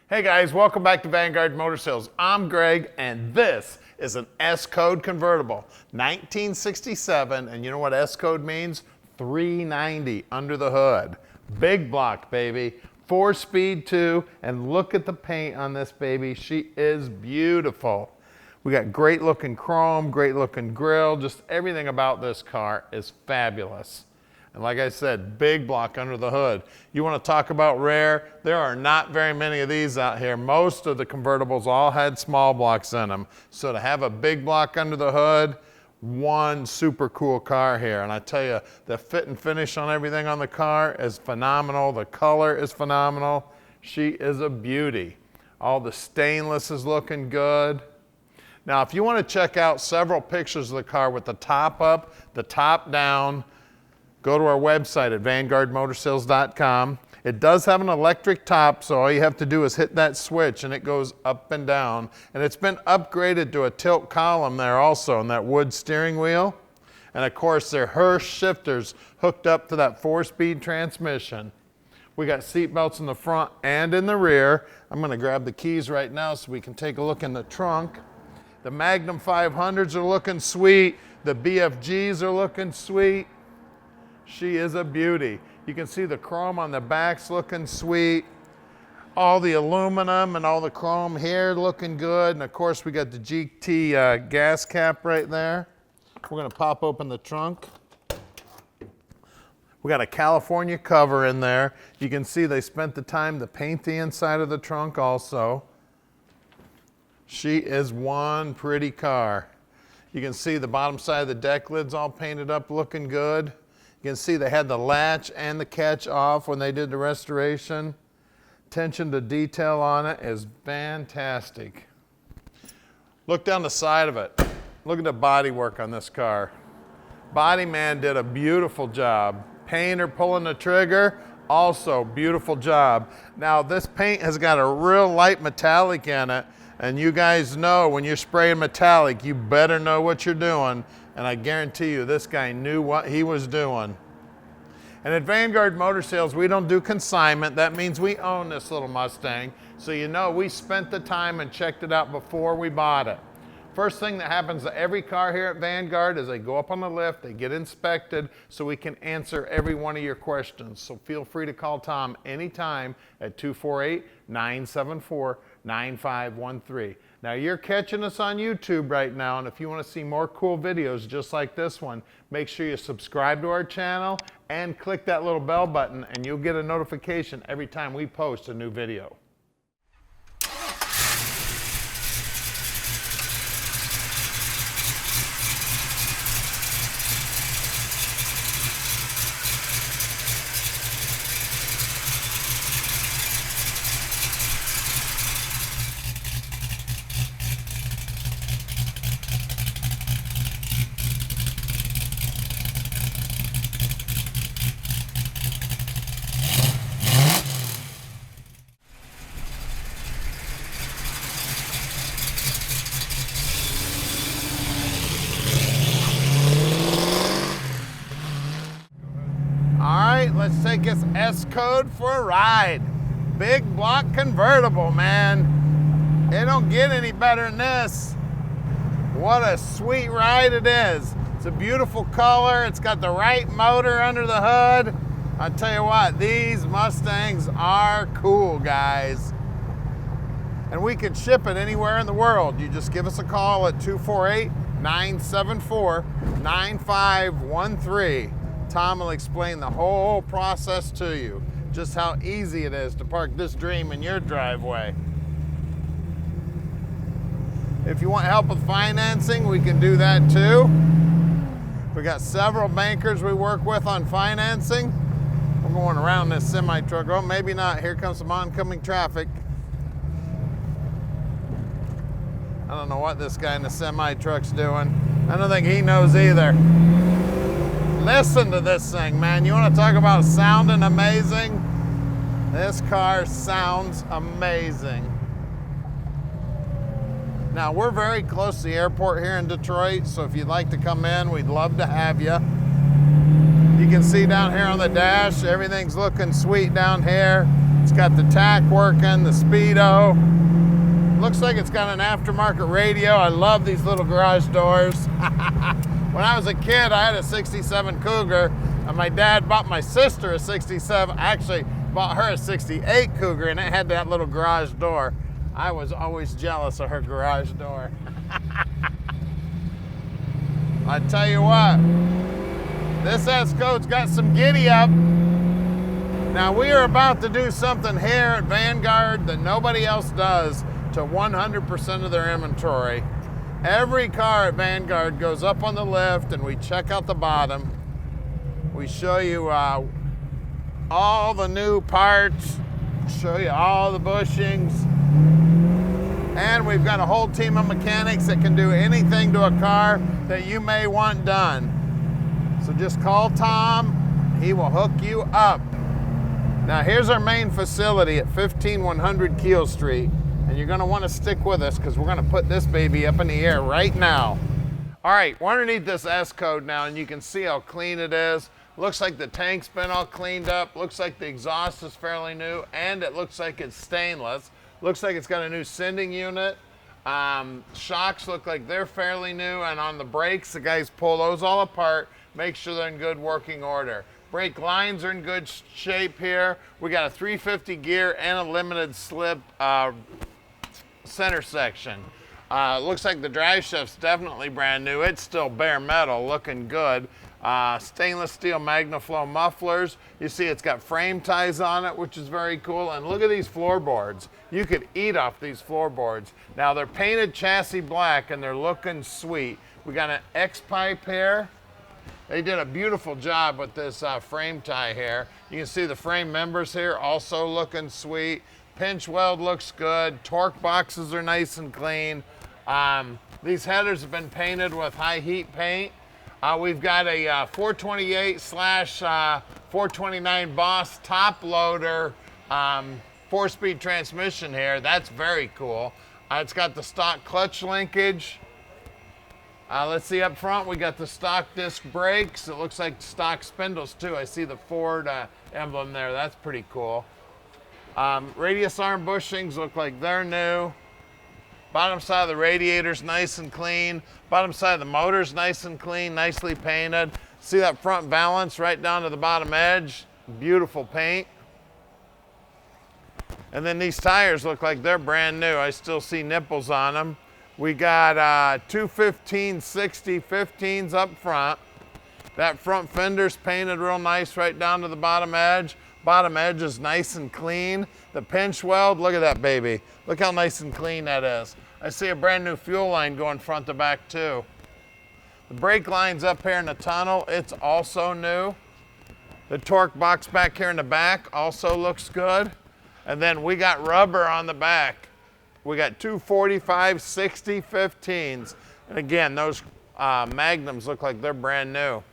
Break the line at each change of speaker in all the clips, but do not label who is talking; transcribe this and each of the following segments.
Hey guys, welcome back to Vanguard Motor Sales. I'm Greg, and this is an S-Code convertible, 1967, and you know what S-Code means? 390 under the hood. Big block, baby. 4-speed too, and look at the paint on this baby. She is beautiful. We got great looking chrome, great looking grille, just everything about this car is fabulous. And like I said, big block under the hood. You want to talk about rare? There are not very many of these out here. Most of the convertibles all had small blocks in them. So to have a big block under the hood, one super cool car here. And I tell you, the fit and finish on everything on the car is phenomenal. The color is phenomenal. She is a beauty. All the stainless is looking good. Now, if you want to check out several pictures of the car with the top up, the top down, go to our website at vanguardmotorsales.com. It does have an electric top, so all you have to do is hit that switch and it goes up and down. And it's been upgraded to a tilt column there also on that wood steering wheel. And of course, they're Hirsch shifters hooked up to that 4-speed transmission. We got seat belts in the front and in the rear. I'm gonna grab the keys right now so we can take a look in the trunk. The Magnum 500s are looking sweet. The BFGs are looking sweet. She is a beauty. You can see the chrome on the back's looking sweet. All the aluminum and all the chrome here looking good. And of course we got the GT gas cap right there. We're gonna pop open the trunk. We got a California cover in there. You can see they spent the time to paint the inside of the trunk also. She is one pretty car. You can see the bottom side of the deck lid's all painted up looking good. You can see they had the latch and the catch off when they did the restoration. Attention to detail on it is fantastic. Look down the side of it. Look at the body work on this car. Body man did a beautiful job. Painter pulling the trigger, also beautiful job. Now this paint has got a real light metallic in it, and you guys know when you're spraying metallic, you better know what you're doing. And I guarantee you, this guy knew what he was doing. And at Vanguard Motor Sales, we don't do consignment. That means we own this little Mustang. So you know we spent the time and checked it out before we bought it. First thing that happens to every car here at Vanguard is they go up on the lift, they get inspected, so we can answer every one of your questions. So feel free to call Tom anytime at 248-974-9513. Now you're catching us on YouTube right now, and if you want to see more cool videos just like this one, make sure you subscribe to our channel and click that little bell button, and you'll get a notification every time we post a new video. Let's take this S-Code for a ride. Big block convertible, man. It don't get any better than this. What a sweet ride it is. It's a beautiful color. It's got the right motor under the hood. I tell you what, these Mustangs are cool, guys. And we can ship it anywhere in the world. You just give us a call at 248-974-9513. Tom will explain the whole process to you, just how easy it is to park this dream in your driveway. If you want help with financing, we can do that too. We got several bankers we work with on financing. We're going around this semi truck. Oh, maybe not. Here comes some oncoming traffic. I don't know what this guy in the semi truck's doing. I don't think he knows either. Listen to this thing, man. You want to talk about sounding amazing? This car sounds amazing. Now, we're very close to the airport here in Detroit, so if you'd like to come in, we'd love to have you. You can see down here on the dash, everything's looking sweet down here. It's got the tack working, the speedo. Looks like it's got an aftermarket radio. I love these little garage doors. When I was a kid, I had a 67 Cougar, and my dad bought my sister a 67, actually bought her a 68 Cougar, and it had that little garage door. I was always jealous of her garage door. I tell you what, this S-Code's got some giddy up. Now we are about to do something here at Vanguard that nobody else does to 100% of their inventory. Every car at Vanguard goes up on the lift and we check out the bottom. We show you all the new parts, show you all the bushings. And we've got a whole team of mechanics that can do anything to a car that you may want done. So just call Tom, he will hook you up. Now here's our main facility at 15100 Keel Street, and you're gonna wanna stick with us because we're gonna put this baby up in the air right now. All right, we're underneath this S-Code now, and you can see how clean it is. Looks like the tank's been all cleaned up, looks like the exhaust is fairly new, and it looks like it's stainless. Looks like it's got a new sending unit. Shocks look like they're fairly new, and on the brakes, the guys pull those all apart, make sure they're in good working order. Brake lines are in good shape here. We got a 350 gear and a limited slip center section. Looks like the drive shaft's definitely brand new. It's still bare metal, looking good. Stainless steel MagnaFlow mufflers. You see it's got frame ties on it, which is very cool. And look at these floorboards. You could eat off these floorboards. Now they're painted chassis black and they're looking sweet. We got an X-pipe here. They did a beautiful job with this frame tie here. You can see the frame members here also looking sweet. Pinch weld looks good. Torque boxes are nice and clean. These headers have been painted with high heat paint. We've got a 428/429 Boss Toploader 4-speed transmission here. That's very cool. It's got the stock clutch linkage. Let's see up front, we got the stock disc brakes. It looks like stock spindles too. I see the Ford emblem there. That's pretty cool. Radius arm bushings look like they're new. Bottom side of the radiator's nice and clean. Bottom side of the motor's nice and clean, nicely painted. See that front valance right down to the bottom edge? Beautiful paint. And then these tires look like they're brand new. I still see nipples on them. We got two 15/60 15s up front. That front fender's painted real nice right down to the bottom edge. Bottom edge is nice and clean. The pinch weld, look at that baby. Look how nice and clean that is. I see a brand new fuel line going front to back too. The brake line's up here in the tunnel. It's also new. The torque box back here in the back also looks good. And then we got rubber on the back. We got two 45/60 15s. And again, those Magnums look like they're brand new.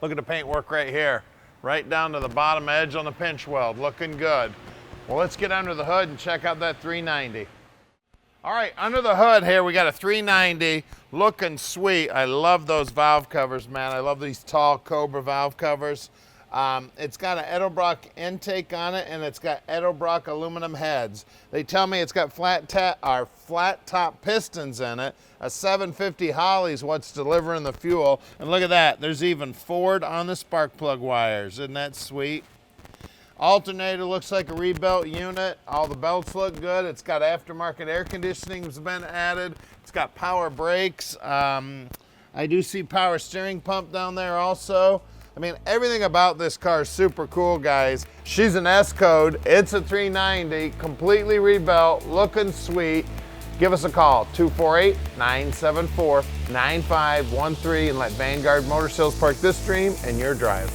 Look at the paint work right here. Right down to the bottom edge on the pinch weld, looking good. Well, let's get under the hood and check out that 390. All right, under the hood here, we got a 390, looking sweet. I love those valve covers, man. I love these tall Cobra valve covers. It's got an Edelbrock intake on it, and it's got Edelbrock Aluminum Heads. They tell me it's got flat top pistons in it. A 750 Holley is what's delivering the fuel. And look at that, there's even Ford on the spark plug wires. Isn't that sweet? Alternator looks like a rebuilt unit. All the belts look good. It's got aftermarket air conditioning has been added. It's got power brakes. I do see power steering pump down there also. I mean, everything about this car is super cool, guys. She's an S-Code. It's a 390, completely rebuilt, looking sweet. Give us a call, 248-974-9513, and let Vanguard Motor Sales park this dream in your drive.